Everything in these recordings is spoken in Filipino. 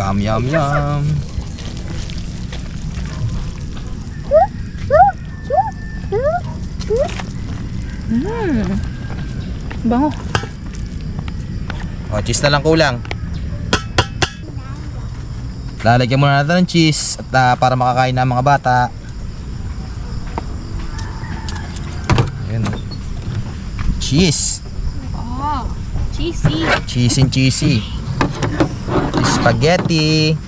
Yum, yum, yum. Bango. O, cheese na lang kulang. Lalagyan muna natin ng cheese at para makakain na ang mga bata. Ayan o. Cheese. Oh, cheesy. Cheesy and cheesy. Spaghetti.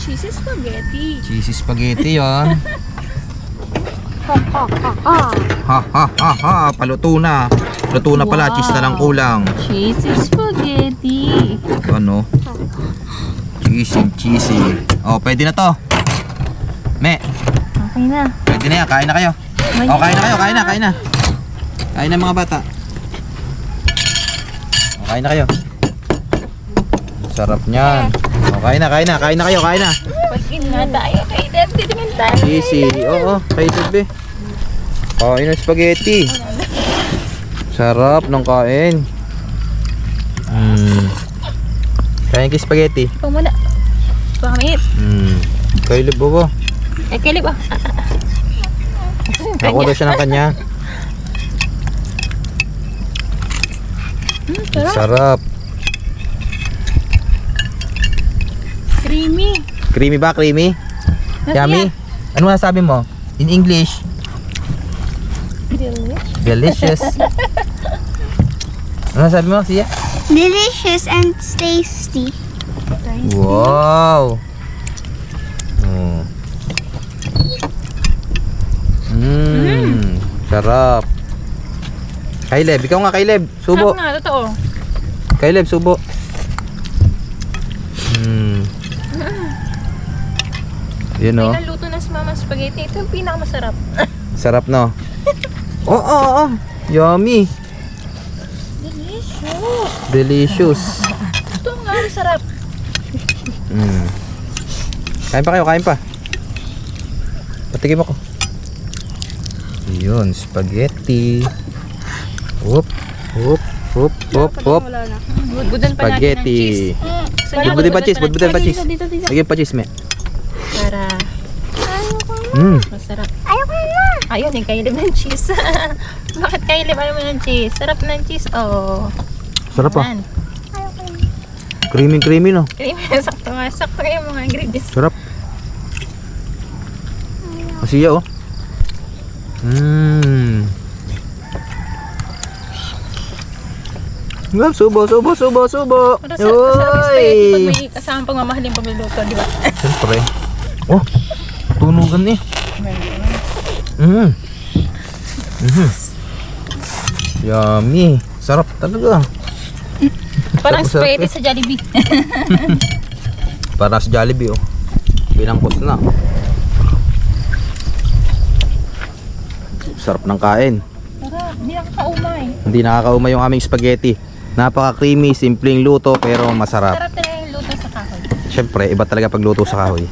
Cheesy spaghetti. Cheesy spaghetti yun. Ha ha ha ha. Ha ha ha ha. Paluto na. Luto na pala. Wow. Cheese na lang kulang. Cheesy spaghetti. Ano? Cheesy and cheesy. O, pwede na to. Me, Okay na. pwede na yan. Kain na kayo. O, kain na kayo. Kain na, kain na. Kain na mga bata. O, kain na kayo. Sarap niyan. O, kain na, kain na. Kain na kayo, kain na. Pagkin na tayo kay Deb. Titingin tayo. Cheesy. Oo, kain na. Kain ng spaghetti. Sarap ng kain. Kain kayo spaghetti. Ikaw muna. Pamit. Kayo libo ko. Eh, kilip ah. Nakuha daw siya ng kanya. Sarap. Sarap. Creamy. Creamy ba? Creamy? Yummy? Ano masasabi mo? In English? Delicious. Ano masasabi mo, Sia? Delicious and tasty. Wow! Oh. Sarap. Kaileb, ikaw nga Kaileb. Subo. Sarap na, totoo. Kaileb, subo. Yun o. May naluto na si Mama spaghetti. Ito yung pinakamasarap. Sarap no? Oo. Yummy. Delicious. Delicious. Ito nga, masarap. Kain pa kayo, kain pa. Patikim ako. Yun, spaghetti. Whoop, whoop, whoop, whoop, whoop. Budbudan pa natin ng cheese. Spaghetti. Budbudan pa cheese, budbudan pa cheese. Lagyan pa cheese, me. Para masarap. Ayoko na. Ayun, yung kailib ng cheese. Bakit kailib? Ayaw mo ng cheese? Sarap ng cheese. Oh. Sarap ah. Yan. Creamy, creamy no? Creamy. Sakto nga. Sakto yung mga ingredients. Sarap. Masiya oh. Subo. Pero sarap yung spaghetti pag may kasama pagmamahaling pagluluto, di ba? Siyempre. Oh, tunugan eh. Yummy. Sarap talaga. Parang Sarap, spaghetti sarap sa Jollibee. Para sa Jollibee oh. Pinangkos na. Sarap ng kain. Sarap. Hindi nakakaumay. Hindi nakakaumay yung aming spaghetti. Napaka-creamy, simpleng luto pero masarap. Sarap talaga yung luto sa kahoy. Siyempre, iba talaga pag luto sa kahoy.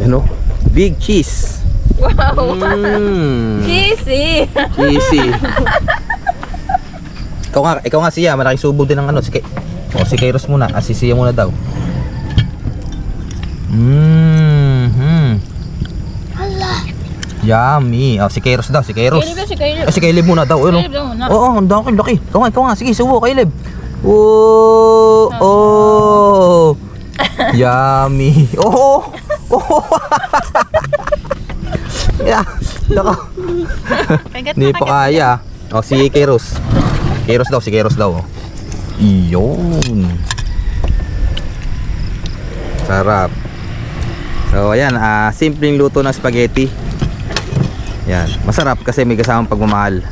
Ano? Big cheese. Wow! Cheesy! Cheesy. Ikaw nga Siya, malaking subo din ng ano. Si Kairos muna. Si Siya muna daw. Yummy. Si Kairos daw, si Kairos. Kailib si Kailib. Si Kailib muna daw. Ano? Kailib daw muna. Oo, ang laki. Ikaw nga. Sige, subo, Kailib. Oh. Yummy. Oh. Yeah. Nako. Hindi pa kaya. Si Kairos. Si Kairos daw. Iyon. Sarap. So, ayan. Simpleng luto ng spaghetti. Yan. Masarap kasi may kasamang pagmamahal.